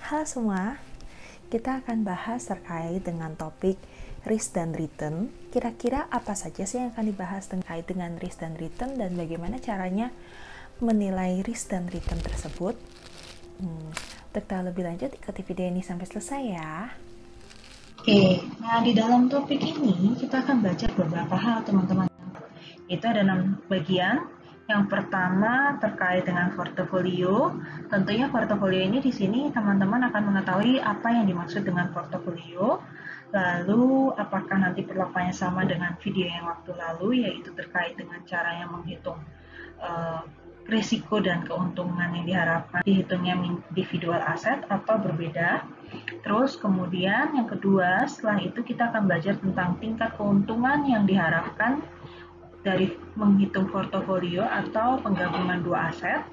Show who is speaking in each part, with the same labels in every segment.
Speaker 1: Halo semua, kita akan bahas terkait dengan topik risk dan return. Kira-kira apa saja sih yang akan dibahas terkait dengan risk dan return dan bagaimana caranya menilai risk dan return tersebut? Untuk tahu lebih lanjut, ikuti video ini sampai selesai ya.
Speaker 2: Oke, nah di dalam topik ini kita akan belajar beberapa hal teman-teman. Itu ada 6 bagian. Yang pertama terkait dengan portofolio. Tentunya portofolio ini di sini teman-teman akan mengetahui apa yang dimaksud dengan portofolio. Lalu apakah nanti perlakuannya sama dengan video yang waktu lalu, yaitu terkait dengan caranya menghitung risiko dan keuntungan yang diharapkan dihitungnya individual aset atau berbeda. Terus kemudian yang kedua, setelah itu kita akan belajar tentang tingkat keuntungan yang diharapkan dari menghitung portofolio atau penggabungan dua aset.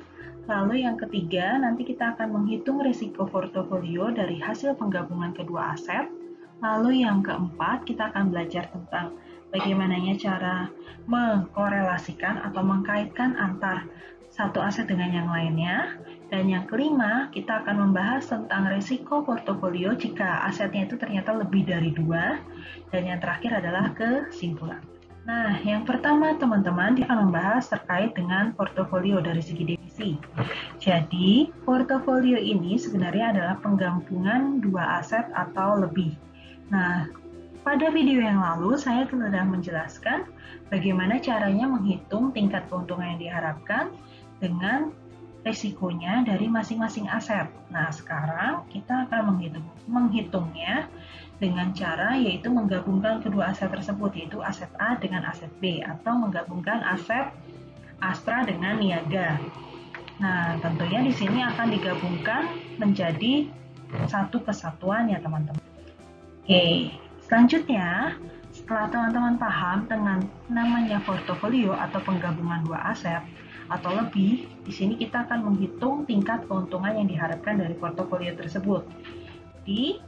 Speaker 2: Lalu yang ketiga, nanti kita akan menghitung risiko portofolio dari hasil penggabungan kedua aset. Lalu yang keempat, kita akan belajar tentang bagaimananya cara mengkorelasikan atau mengkaitkan antar satu aset dengan yang lainnya. Dan yang kelima, kita akan membahas tentang risiko portofolio jika asetnya itu ternyata lebih dari dua. Dan yang terakhir adalah kesimpulan. Nah, yang pertama teman-teman dia akan membahas terkait dengan portofolio dari segi definisi. Jadi, portofolio ini sebenarnya adalah penggabungan dua aset atau lebih. Nah, pada video yang lalu saya telah menjelaskan bagaimana caranya menghitung tingkat keuntungan yang diharapkan dengan risikonya dari masing-masing aset. Nah, sekarang kita akan menghitungnya dengan cara yaitu menggabungkan kedua aset tersebut, yaitu aset A dengan aset B, atau menggabungkan aset Astra dengan Niaga. Nah, tentunya di sini akan digabungkan menjadi satu kesatuan ya teman-teman. Oke, selanjutnya setelah teman-teman paham dengan namanya portofolio atau penggabungan dua aset atau lebih, di sini kita akan menghitung tingkat keuntungan yang diharapkan dari portofolio tersebut. Jadi,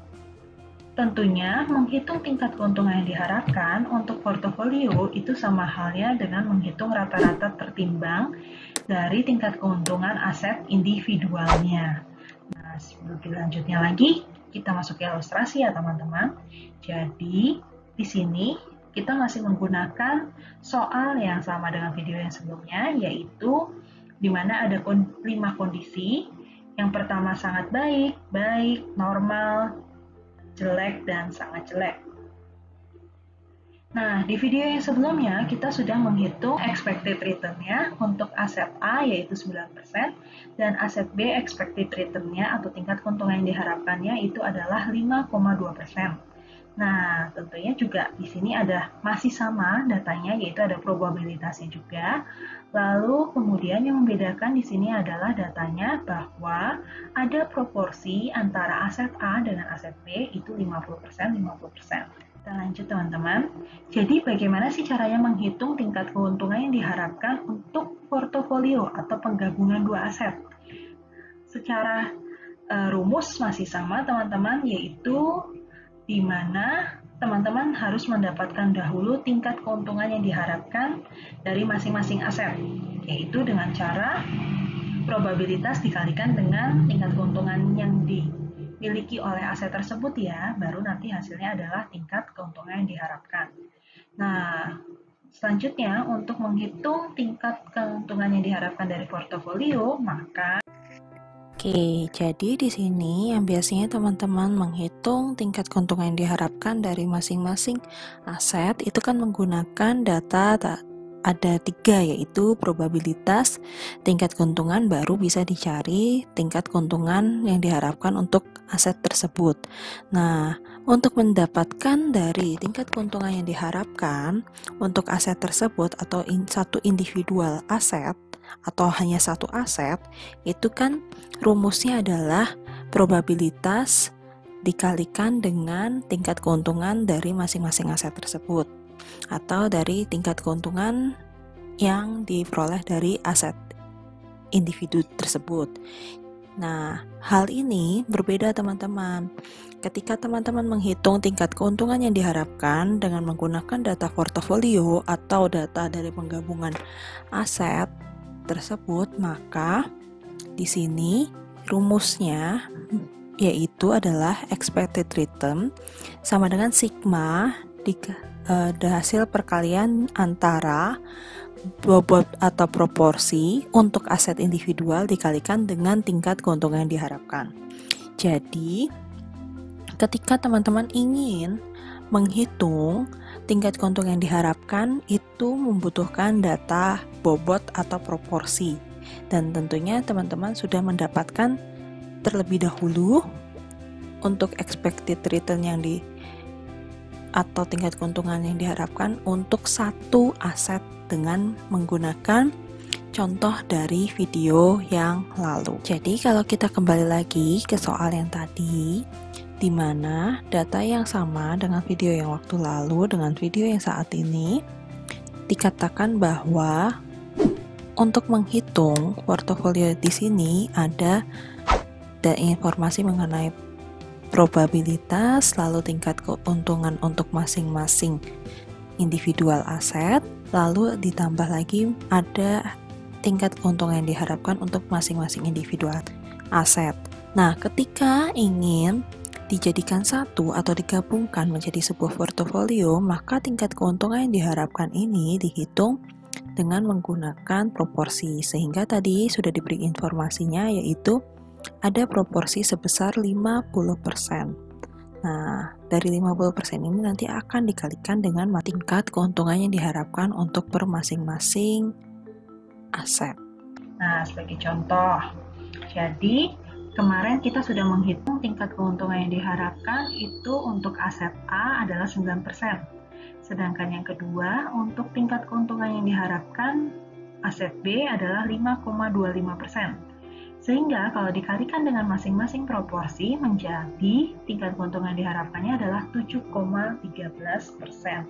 Speaker 2: tentunya menghitung tingkat keuntungan yang diharapkan untuk portofolio itu sama halnya dengan menghitung rata-rata tertimbang dari tingkat keuntungan aset individualnya. Nah, lebih lanjutnya lagi, kita masuk ke ilustrasi ya teman-teman. Jadi, di sini kita masih menggunakan soal yang sama dengan video yang sebelumnya, yaitu di mana ada 5 kondisi. Yang pertama sangat baik, baik, normal, jelek, dan sangat jelek. Nah, di video yang sebelumnya kita sudah menghitung expected return-nya untuk aset A yaitu 9% dan aset B expected return-nya atau tingkat keuntungan yang diharapkannya itu adalah 5,2%. Nah, tentunya juga di sini masih sama datanya, yaitu ada probabilitasnya juga. Lalu kemudian yang membedakan di sini adalah datanya bahwa ada proporsi antara aset A dengan aset B itu 50%, 50%. Kita lanjut teman-teman. Jadi bagaimana sih caranya menghitung tingkat keuntungan yang diharapkan untuk portofolio atau penggabungan dua aset? Secara rumus masih sama teman-teman, yaitu di mana teman-teman harus mendapatkan dahulu tingkat keuntungan yang diharapkan dari masing-masing aset, yaitu dengan cara probabilitas dikalikan dengan tingkat keuntungan yang dimiliki oleh aset tersebut ya, baru nanti hasilnya adalah tingkat keuntungan yang diharapkan. Nah, selanjutnya untuk menghitung tingkat keuntungan yang diharapkan dari portofolio, maka
Speaker 1: Oke, jadi di sini yang biasanya teman-teman menghitung tingkat keuntungan yang diharapkan dari masing-masing aset itu kan menggunakan data ada 3, yaitu probabilitas, tingkat keuntungan, baru bisa dicari tingkat keuntungan yang diharapkan untuk aset tersebut. Nah, untuk mendapatkan dari tingkat keuntungan yang diharapkan untuk aset tersebut atau satu individual aset atau hanya satu aset, itu kan rumusnya adalah probabilitas dikalikan dengan tingkat keuntungan dari masing-masing aset tersebut atau dari tingkat keuntungan yang diperoleh dari aset individu tersebut. Nah, hal ini berbeda teman-teman. Ketika teman-teman menghitung tingkat keuntungan yang diharapkan dengan menggunakan data portofolio atau data dari penggabungan aset tersebut, maka di sini rumusnya yaitu adalah expected return sama dengan sigma hasil perkalian antara bobot atau proporsi untuk aset individual dikalikan dengan tingkat keuntungan yang diharapkan. Jadi, ketika teman-teman ingin menghitung tingkat keuntungan yang diharapkan, itu membutuhkan data bobot atau proporsi. Dan tentunya teman-teman sudah mendapatkan terlebih dahulu untuk expected return atau tingkat keuntungan yang diharapkan untuk satu aset dengan menggunakan contoh dari video yang lalu. Jadi kalau kita kembali lagi ke soal yang tadi, di mana data yang sama dengan video yang waktu lalu dengan video yang saat ini, dikatakan bahwa untuk menghitung portofolio di sini ada informasi mengenai probabilitas, lalu tingkat keuntungan untuk masing-masing individual aset, lalu ditambah lagi ada tingkat keuntungan yang diharapkan untuk masing-masing individual aset. Nah, ketika ingin dijadikan satu atau digabungkan menjadi sebuah portofolio, maka tingkat keuntungan yang diharapkan ini dihitung dengan menggunakan proporsi, sehingga tadi sudah diberi informasinya, yaitu ada proporsi sebesar 50%. Nah, dari 50% ini nanti akan dikalikan dengan tingkat keuntungan yang diharapkan untuk per masing-masing aset.
Speaker 2: Nah, sebagai contoh, jadi kemarin kita sudah menghitung tingkat keuntungan yang diharapkan itu untuk aset A adalah 9%. Sedangkan yang kedua, untuk tingkat keuntungan yang diharapkan aset B adalah 5,25%. Sehingga kalau dikalikan dengan masing-masing proporsi menjadi tingkat keuntungan diharapkannya adalah 7,13%.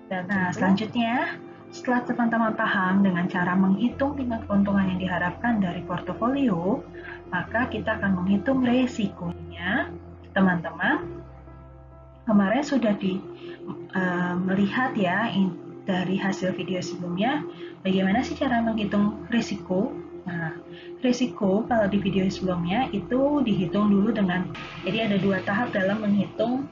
Speaker 2: Dan selanjutnya, setelah teman-teman paham dengan cara menghitung tingkat keuntungan yang diharapkan dari portofolio, maka kita akan menghitung resikonya. Teman-teman, kemarin sudah melihat ya dari hasil video sebelumnya, bagaimana sih cara menghitung risiko. Nah, risiko kalau di video sebelumnya itu dihitung dulu jadi ada dua tahap dalam menghitung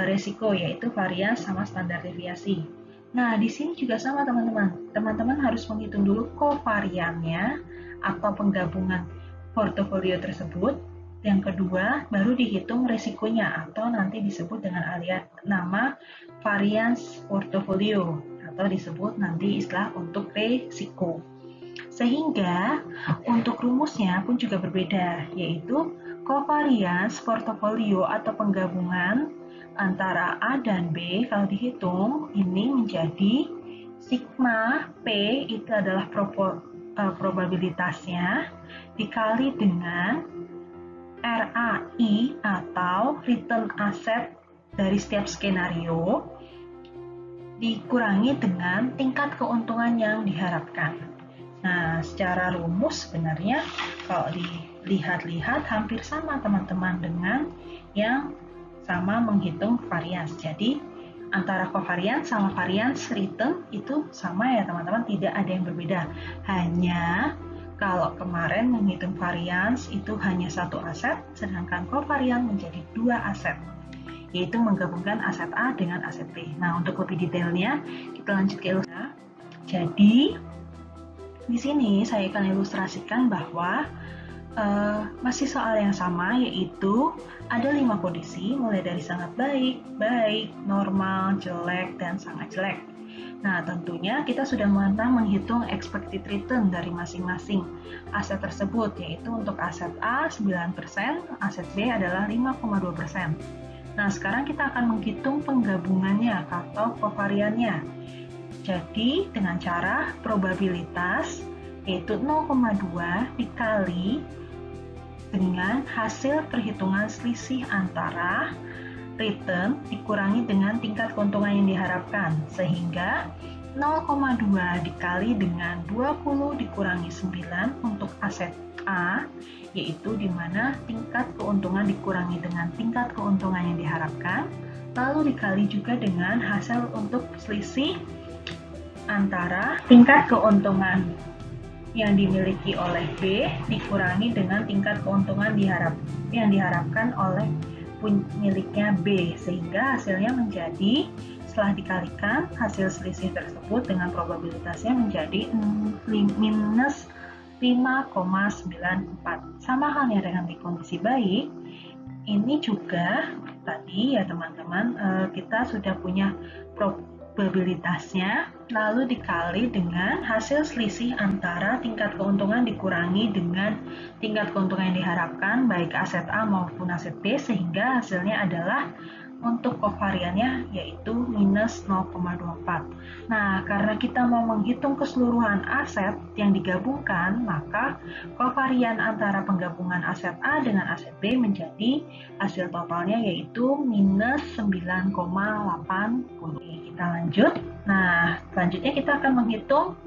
Speaker 2: risiko, yaitu varians sama standar deviasi. Nah, di sini juga sama teman-teman. Teman-teman harus menghitung dulu kovariannya atau penggabungan portofolio tersebut. Yang kedua, baru dihitung risikonya atau nanti disebut dengan nama variance portofolio atau disebut nanti istilah untuk risiko. Sehingga untuk rumusnya pun juga berbeda, yaitu covariance portofolio atau penggabungan antara A dan B kalau dihitung ini menjadi sigma P, itu adalah probabilitasnya, dikali dengan RAI atau return asset dari setiap skenario, dikurangi dengan tingkat keuntungan yang diharapkan. Nah, secara rumus sebenarnya kalau dilihat-lihat hampir sama teman-teman dengan yang sama menghitung varians. Jadi, antara covariance sama variance return itu sama ya teman-teman, tidak ada yang berbeda. Hanya kalau kemarin menghitung variance itu hanya satu aset, sedangkan covariance menjadi dua aset, yaitu menggabungkan aset A dengan aset B. Nah, untuk lebih detailnya, kita lanjut ke ilustrasi. Jadi, di sini saya akan ilustrasikan bahwa masih soal yang sama, yaitu ada 5 kondisi, mulai dari sangat baik, baik, normal, jelek, dan sangat jelek. Nah, tentunya kita sudah menghitung expected return dari masing-masing aset tersebut, yaitu untuk aset A 9%, aset B adalah 5,2%. Nah, sekarang kita akan menghitung penggabungannya atau kovariannya. Jadi, dengan cara probabilitas, yaitu 0,2 dikali dengan hasil perhitungan selisih antara return dikurangi dengan tingkat keuntungan yang diharapkan, sehingga 0,2 dikali dengan 20 dikurangi 9 untuk aset A, yaitu di mana tingkat keuntungan dikurangi dengan tingkat keuntungan yang diharapkan, lalu dikali juga dengan hasil untuk selisih antara tingkat keuntungan yang dimiliki oleh B dikurangi dengan tingkat keuntungan yang diharapkan oleh pemiliknya B, sehingga hasilnya menjadi, setelah dikalikan hasil selisih tersebut dengan probabilitasnya menjadi minus 5,94. Sama halnya dengan di kondisi baik, ini juga tadi ya teman-teman, kita sudah punya probabilitasnya, lalu dikali dengan hasil selisih antara tingkat keuntungan dikurangi dengan tingkat keuntungan yang diharapkan baik aset A maupun aset B, sehingga hasilnya adalah untuk kovariannya yaitu minus 0,24. Nah, karena kita mau menghitung keseluruhan aset yang digabungkan, maka kovarian antara penggabungan aset A dengan aset B menjadi hasil totalnya yaitu minus 9,80. Kita lanjut. Nah, selanjutnya kita akan menghitung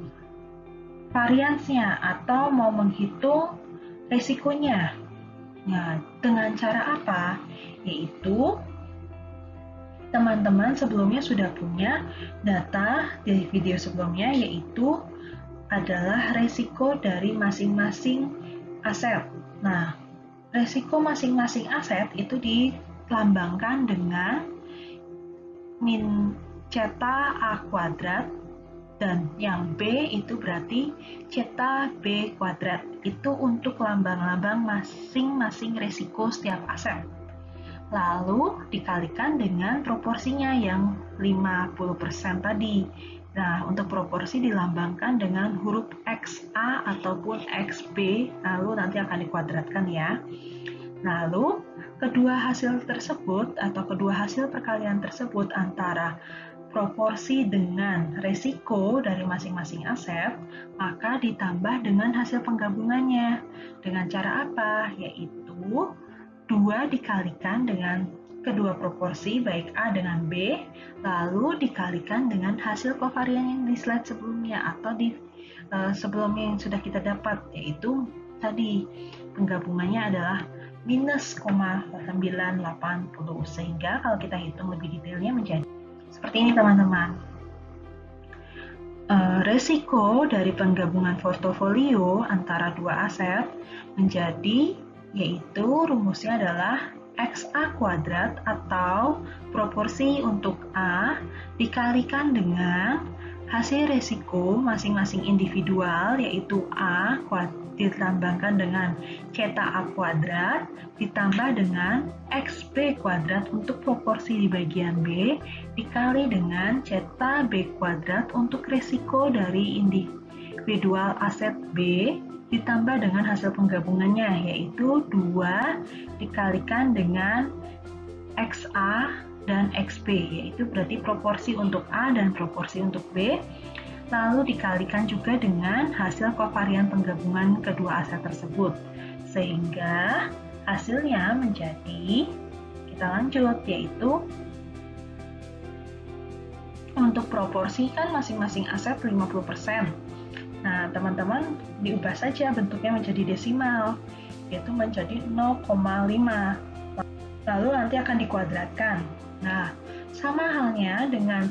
Speaker 2: variansnya atau mau menghitung resikonya. Nah, dengan cara apa? Yaitu teman-teman sebelumnya sudah punya data dari video sebelumnya, yaitu adalah resiko dari masing-masing aset. Nah, resiko masing-masing aset itu dilambangkan dengan min ceta A kuadrat, dan yang B itu berarti ceta B kuadrat. Itu untuk lambang-lambang masing-masing resiko setiap aset. Lalu dikalikan dengan proporsinya yang 50% tadi. Nah, untuk proporsi dilambangkan dengan huruf XA ataupun XB, lalu nanti akan dikuadratkan ya. Lalu, kedua hasil tersebut atau kedua hasil perkalian tersebut antara proporsi dengan resiko dari masing-masing aset, maka ditambah dengan hasil penggabungannya. Dengan cara apa? Yaitu 2 dikalikan dengan kedua proporsi baik A dengan B, lalu dikalikan dengan hasil kovarian yang di slide sebelumnya atau di sebelumnya yang sudah kita dapat, yaitu tadi penggabungannya adalah minus 980, sehingga kalau kita hitung lebih detailnya menjadi seperti ini teman-teman. Resiko dari penggabungan portofolio antara dua aset menjadi, yaitu rumusnya adalah XA kuadrat atau proporsi untuk A dikalikan dengan hasil resiko masing-masing individual, yaitu A ditambahkan dengan ceta A kuadrat ditambah dengan XB kuadrat untuk proporsi di bagian B dikali dengan ceta B kuadrat untuk resiko dari individual aset B ditambah dengan hasil penggabungannya, yaitu 2 dikalikan dengan XA dan XB, yaitu berarti proporsi untuk A dan proporsi untuk B, lalu dikalikan juga dengan hasil kovarian penggabungan kedua aset tersebut, sehingga hasilnya menjadi, kita lanjut, yaitu untuk proporsi kan masing-masing aset 50%. Nah, teman-teman diubah saja bentuknya menjadi desimal, yaitu menjadi 0,5. Lalu nanti akan dikuadratkan. Nah, sama halnya dengan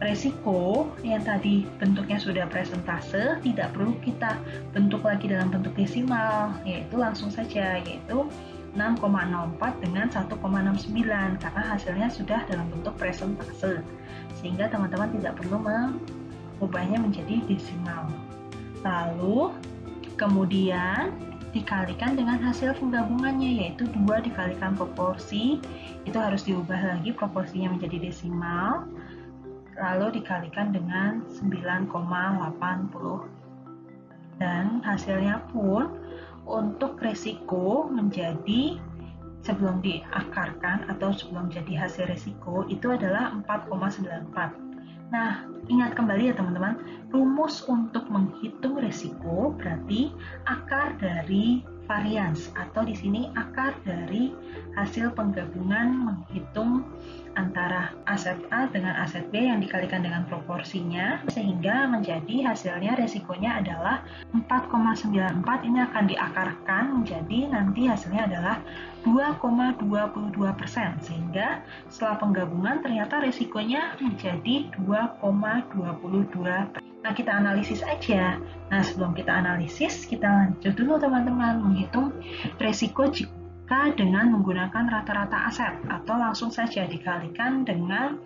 Speaker 2: resiko yang tadi bentuknya sudah presentase, tidak perlu kita bentuk lagi dalam bentuk desimal, yaitu langsung saja, yaitu 6,04 dengan 1,69, karena hasilnya sudah dalam bentuk presentase, sehingga teman-teman tidak perlu mengubahnya menjadi desimal. Lalu kemudian dikalikan dengan hasil penggabungannya, yaitu 2 dikalikan proporsi, itu harus diubah lagi proporsinya menjadi desimal, lalu dikalikan dengan 9,80, dan hasilnya pun untuk resiko menjadi, sebelum diakarkan atau sebelum jadi hasil resiko, itu adalah 4,94. Nah, ingat kembali ya teman-teman, rumus untuk menghitung resiko berarti akar dari varians, atau di sini akar dari hasil penggabungan menghitung antara aset A dengan aset B yang dikalikan dengan proporsinya, sehingga menjadi hasilnya resikonya adalah 4,94. Ini akan diakarkan menjadi nanti hasilnya adalah 2,22%, sehingga setelah penggabungan ternyata resikonya menjadi 2,22%. Nah, kita analisis aja. Nah, sebelum kita analisis, kita lanjut dulu teman-teman menghitung resiko jika dengan menggunakan rata-rata aset atau langsung saja dikalikan dengan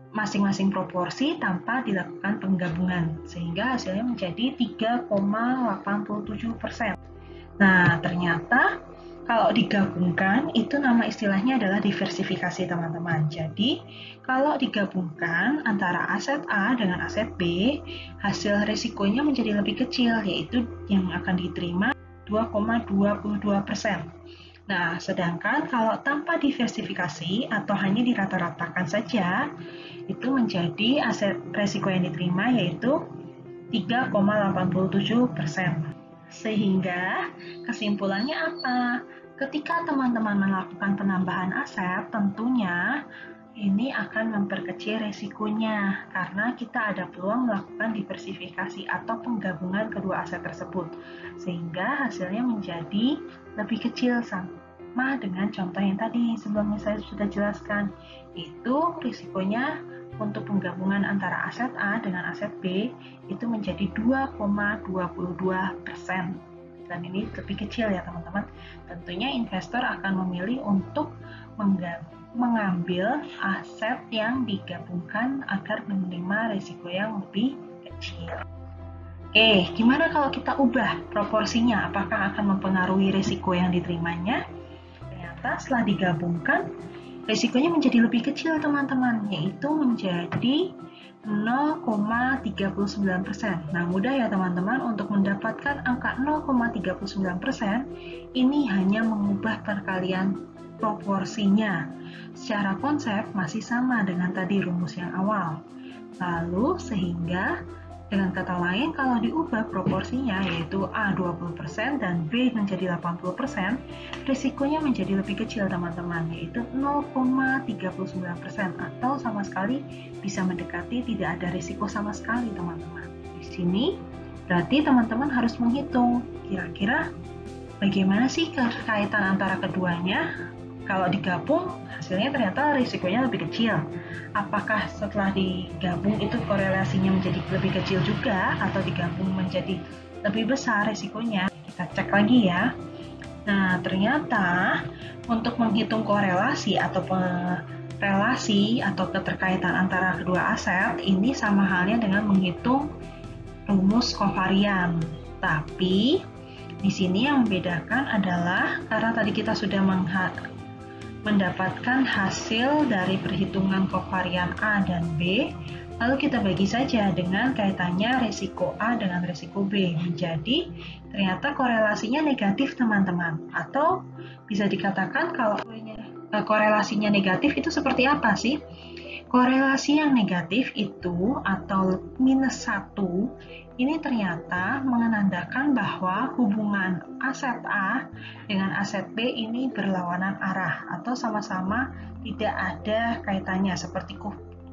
Speaker 2: masing-masing proporsi tanpa dilakukan penggabungan, sehingga hasilnya menjadi 3,87%. Nah, ternyata kalau digabungkan, itu nama istilahnya adalah diversifikasi, teman-teman. Jadi, kalau digabungkan antara aset A dengan aset B, hasil risikonya menjadi lebih kecil, yaitu yang akan diterima 2,22%. Nah, sedangkan kalau tanpa diversifikasi atau hanya dirata-ratakan saja, itu menjadi aset risiko yang diterima yaitu 3,87%. Sehingga kesimpulannya apa? Ketika teman-teman melakukan penambahan aset, tentunya ini akan memperkecil risikonya karena kita ada peluang melakukan diversifikasi atau penggabungan kedua aset tersebut, sehingga hasilnya menjadi lebih kecil sama dengan contoh yang tadi sebelumnya saya sudah jelaskan. Itu risikonya untuk penggabungan antara aset A dengan aset B itu menjadi 2,22%. Dan ini lebih kecil ya teman-teman. Tentunya investor akan memilih untuk mengambil aset yang digabungkan agar menerima risiko yang lebih kecil. Oke, gimana kalau kita ubah proporsinya? Apakah akan mempengaruhi risiko yang diterimanya? Ternyata setelah digabungkan, risikonya menjadi lebih kecil teman-teman, yaitu menjadi 0,39%. Nah, mudah ya teman-teman untuk mendapatkan angka 0,39%, ini hanya mengubah perkalian proporsinya. Secara konsep masih sama dengan tadi rumus yang awal. Lalu sehingga dengan kata lain, kalau diubah proporsinya yaitu A 20% dan B menjadi 80%, risikonya menjadi lebih kecil teman-teman, yaitu 0,39% atau sama sekali bisa mendekati tidak ada risiko sama sekali teman-teman. Di sini berarti teman-teman harus menghitung kira-kira bagaimana sih kaitan antara keduanya. Kalau digabung, hasilnya ternyata risikonya lebih kecil. Apakah setelah digabung itu korelasinya menjadi lebih kecil juga atau digabung menjadi lebih besar risikonya? Kita cek lagi ya. Nah, ternyata untuk menghitung korelasi atau relasi atau keterkaitan antara kedua aset ini sama halnya dengan menghitung rumus kovarian. Tapi di sini yang membedakan adalah karena tadi kita sudah mendapatkan hasil dari perhitungan kovarian A dan B, lalu kita bagi saja dengan kaitannya risiko A dengan risiko B. Jadi, ternyata korelasinya negatif teman-teman. Atau bisa dikatakan kalau korelasinya negatif itu seperti apa sih? Korelasi yang negatif itu atau -1 ini ternyata menandakan bahwa hubungan aset A dengan aset B ini berlawanan arah atau sama-sama tidak ada kaitannya seperti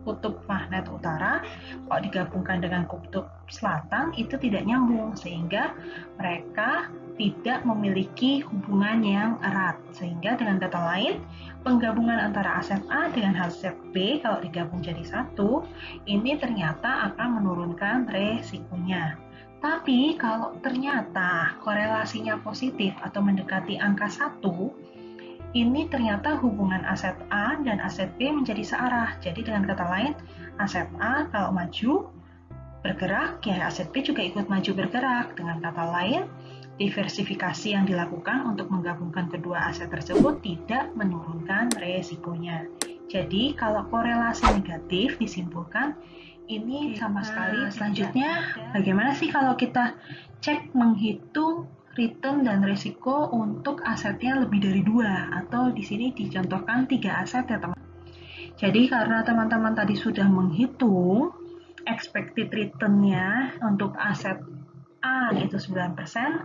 Speaker 2: kutub magnet utara kalau digabungkan dengan kutub selatan itu tidak nyambung sehingga mereka tidak memiliki hubungan yang erat, sehingga dengan kata lain penggabungan antara aset A dengan aset B kalau digabung jadi satu ini ternyata akan menurunkan resikonya. Tapi kalau ternyata korelasinya positif atau mendekati angka 1, ini ternyata hubungan aset A dan aset B menjadi searah. Jadi dengan kata lain, aset A kalau maju bergerak, ya aset B juga ikut maju bergerak. Dengan kata lain, diversifikasi yang dilakukan untuk menggabungkan kedua aset tersebut tidak menurunkan resikonya. Jadi kalau korelasi negatif disimpulkan, ini sama sekali. Selanjutnya, bagaimana sih kalau kita cek menghitung return dan risiko untuk asetnya lebih dari 2, atau di sini dicontohkan 3 aset ya teman. Jadi karena teman-teman tadi sudah menghitung expected return-nya untuk aset A itu 9%,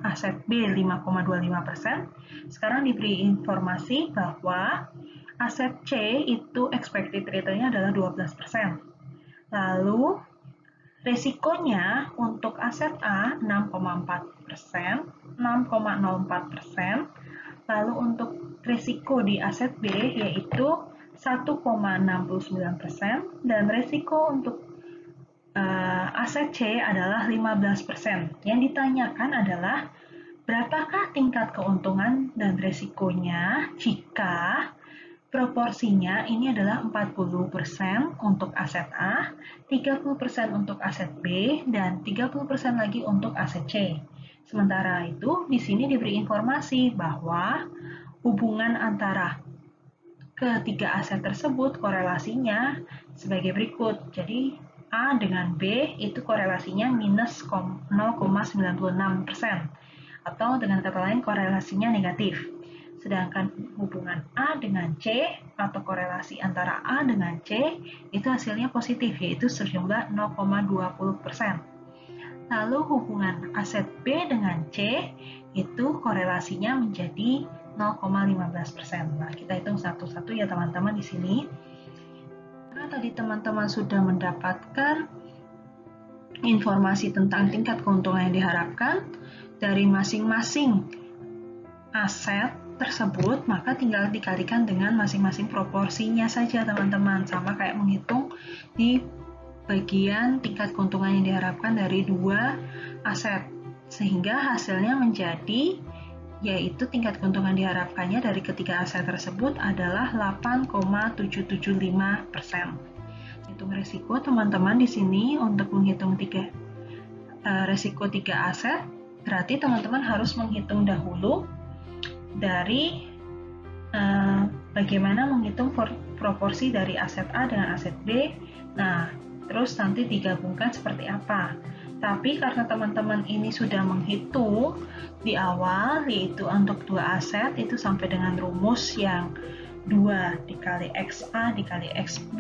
Speaker 2: aset B 5,25%. Sekarang diberi informasi bahwa aset C itu expected return-nya adalah 12%. Lalu risikonya untuk aset A 6,4%, 6,04%. Lalu untuk risiko di aset B yaitu 1,69% dan risiko untuk aset C adalah 15%. Yang ditanyakan adalah berapakah tingkat keuntungan dan resikonya jika proporsinya ini adalah 40% untuk aset A, 30% untuk aset B, dan 30% lagi untuk aset C. Sementara itu, di sini diberi informasi bahwa hubungan antara ketiga aset tersebut korelasinya sebagai berikut. Jadi, A dengan B itu korelasinya minus 0,96%. Atau dengan kata lain korelasinya negatif. Sedangkan hubungan A dengan C atau korelasi antara A dengan C itu hasilnya positif, yaitu sejumlah 0,20%. Lalu hubungan aset B dengan C itu korelasinya menjadi 0,15%. Nah, kita hitung satu-satu ya teman-teman di sini. Karena tadi teman-teman sudah mendapatkan informasi tentang tingkat keuntungan yang diharapkan dari masing-masing aset tersebut, maka tinggal dikalikan dengan masing-masing proporsinya saja teman-teman, sama kayak menghitung di bagian tingkat keuntungan yang diharapkan dari dua aset, sehingga hasilnya menjadi yaitu tingkat keuntungan diharapkannya dari ketiga aset tersebut adalah 8,775%. Hitung risiko teman-teman di sini untuk menghitung risiko tiga aset, berarti teman-teman harus menghitung dahulu dari bagaimana menghitung proporsi dari aset A dengan aset B. Nah, terus nanti digabungkan seperti apa. Tapi karena teman-teman ini sudah menghitung di awal, yaitu untuk dua aset itu sampai dengan rumus yang 2 dikali XA dikali XB,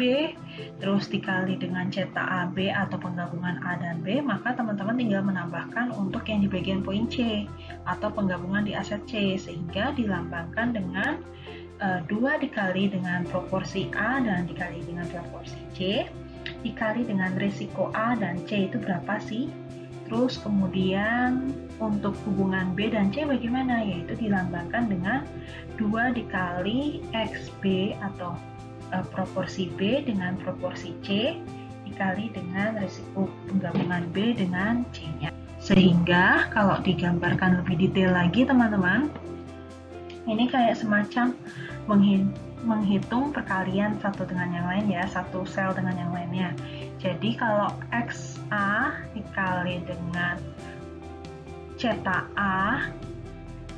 Speaker 2: terus dikali dengan cetak AB atau penggabungan A dan B, maka teman-teman tinggal menambahkan untuk yang di bagian poin C atau penggabungan di aset C, sehingga dilambangkan dengan 2 dikali dengan proporsi A dan dikali dengan proporsi C, dikali dengan risiko A dan C itu berapa sih? Terus kemudian untuk hubungan B dan C bagaimana? Yaitu dilambangkan dengan 2 dikali XB atau proporsi B dengan proporsi C dikali dengan risiko penggabungan B dengan C-nya. Sehingga kalau digambarkan lebih detail lagi teman-teman, ini kayak semacam menghitung perkalian satu dengan yang lain ya, satu sel dengan yang lainnya. Jadi kalau XA dikali dengan cetak A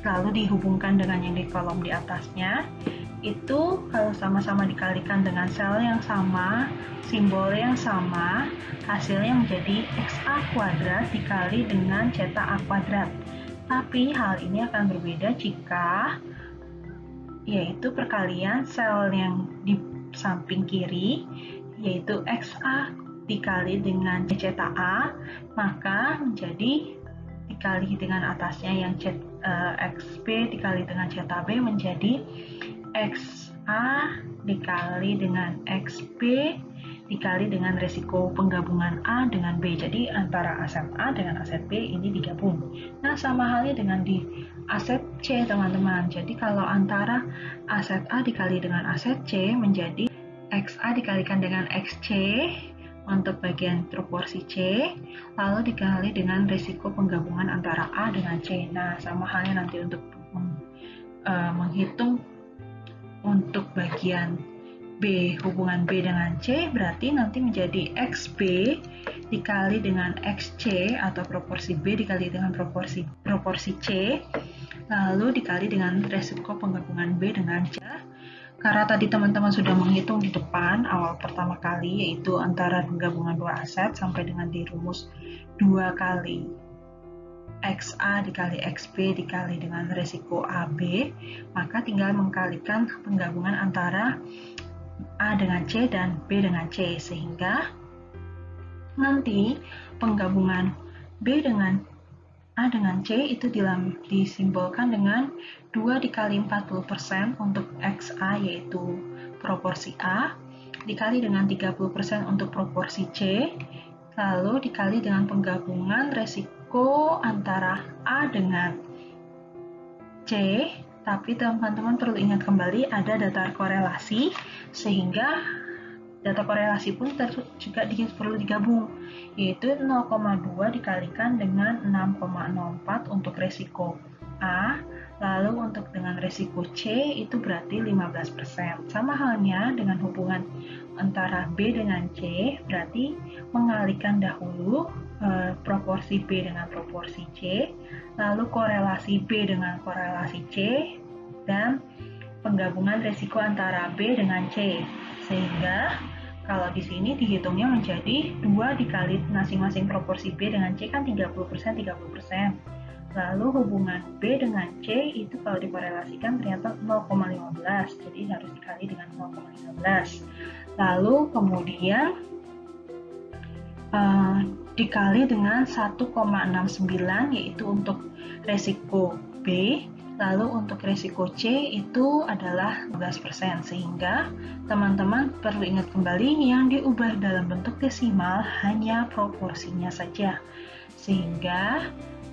Speaker 2: lalu dihubungkan dengan yang di kolom di atasnya, itu kalau sama-sama dikalikan dengan sel yang sama, simbol yang sama, hasilnya menjadi XA kuadrat dikali dengan cetak A kuadrat. Tapi hal ini akan berbeda jika yaitu perkalian sel yang di samping kiri yaitu XA dikali dengan cetak A, maka menjadi dikali dengan atasnya yang XB dikali dengan cetak B menjadi XA dikali dengan XB dikali dengan resiko penggabungan A dengan B. Jadi antara aset A dengan aset B ini digabung. Nah, sama halnya dengan di aset C teman-teman. Jadi kalau antara aset A dikali dengan aset C menjadi XA dikalikan dengan XC untuk bagian proporsi C, lalu dikali dengan risiko penggabungan antara A dengan C. Nah, sama halnya nanti untuk menghitung untuk bagian B, hubungan B dengan C, berarti nanti menjadi XB dikali dengan XC atau proporsi B dikali dengan proporsi C, lalu dikali dengan risiko penggabungan B dengan C. Karena tadi teman-teman sudah menghitung di depan awal pertama kali, yaitu antara penggabungan dua aset sampai dengan di rumus 2 kali XA dikali XB dikali dengan risiko AB, maka tinggal mengkalikan penggabungan antara A dengan C dan B dengan C, sehingga nanti penggabungan B dengan A dengan C itu disimbolkan dengan 2 dikali 40% untuk XA yaitu proporsi A, dikali dengan 30% untuk proporsi C, lalu dikali dengan penggabungan resiko antara A dengan C, tapi teman-teman perlu ingat kembali ada datar korelasi, sehingga data korelasi pun juga perlu digabung, yaitu 0,2 dikalikan dengan 6,04 untuk resiko A, lalu untuk dengan resiko C itu berarti 15%. Sama halnya dengan hubungan antara B dengan C, berarti mengalihkan dahulu proporsi B dengan proporsi C, lalu korelasi B dengan korelasi C, dan penggabungan resiko antara B dengan C. Sehingga kalau di sini dihitungnya menjadi 2 dikali masing-masing proporsi B dengan C kan 30%, 30%. Lalu hubungan B dengan C itu kalau dikorelasikan ternyata 0,15, jadi harus dikali dengan 0,15. Lalu kemudian dikali dengan 1,69 yaitu untuk resiko B, lalu untuk resiko C itu adalah 12%, sehingga teman-teman perlu ingat kembali yang diubah dalam bentuk desimal hanya proporsinya saja, sehingga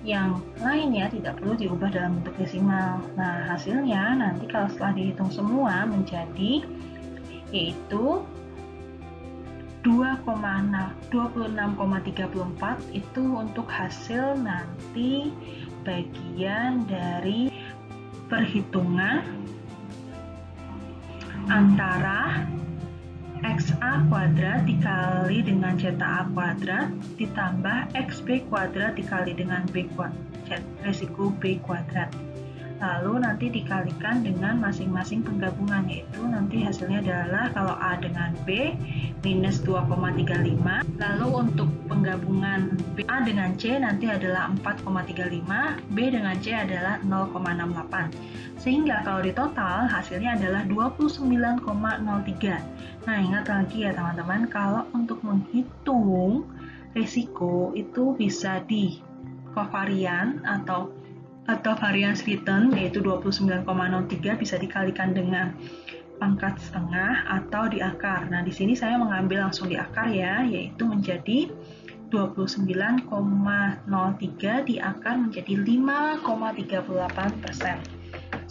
Speaker 2: yang lainnya tidak perlu diubah dalam bentuk desimal. Nah, hasilnya nanti kalau setelah dihitung semua menjadi yaitu 26,34 itu untuk hasil nanti bagian dari perhitungan antara XA kuadrat dikali dengan zeta A kuadrat ditambah XB kuadrat dikali dengan resiko B kuadrat. Lalu nanti dikalikan dengan masing-masing penggabungan, yaitu nanti hasilnya adalah kalau A dengan B minus 2,35. Lalu untuk penggabungan A dengan C nanti adalah 4,35, B dengan C adalah 0,68. Sehingga kalau di total hasilnya adalah 29,03. Nah, ingat lagi ya teman-teman, kalau untuk menghitung risiko itu bisa di kovarian atau variance return, yaitu 29,03 bisa dikalikan dengan pangkat setengah atau di akar. Nah, di sini saya mengambil langsung di akar ya, yaitu menjadi 29,03 di akar menjadi 5,38%.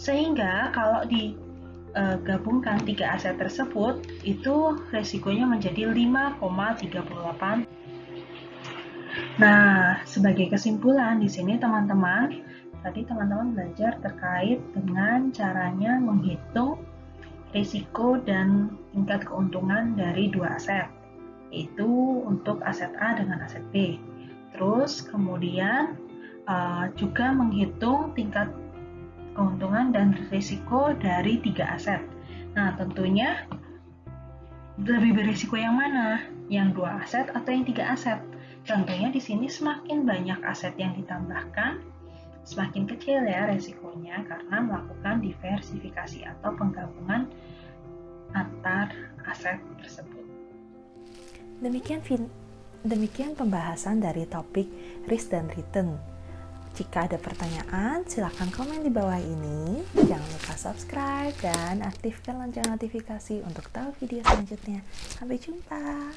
Speaker 2: Sehingga kalau digabungkan tiga aset tersebut, itu resikonya menjadi 5,38%. Nah, sebagai kesimpulan di sini teman-teman, tadi teman-teman belajar terkait dengan caranya menghitung risiko dan tingkat keuntungan dari dua aset, yaitu untuk aset A dengan aset B. Terus kemudian juga menghitung tingkat keuntungan dan risiko dari tiga aset. Nah, tentunya lebih berisiko yang mana? Yang dua aset atau yang tiga aset? Tentunya di sini semakin banyak aset yang ditambahkan, semakin kecil ya resikonya karena melakukan diversifikasi atau penggabungan antar aset tersebut.
Speaker 1: Demikian pembahasan dari topik risk dan return. Jika ada pertanyaan, silakan komen di bawah ini. Jangan lupa subscribe dan aktifkan lonceng notifikasi untuk tahu video selanjutnya. Sampai jumpa.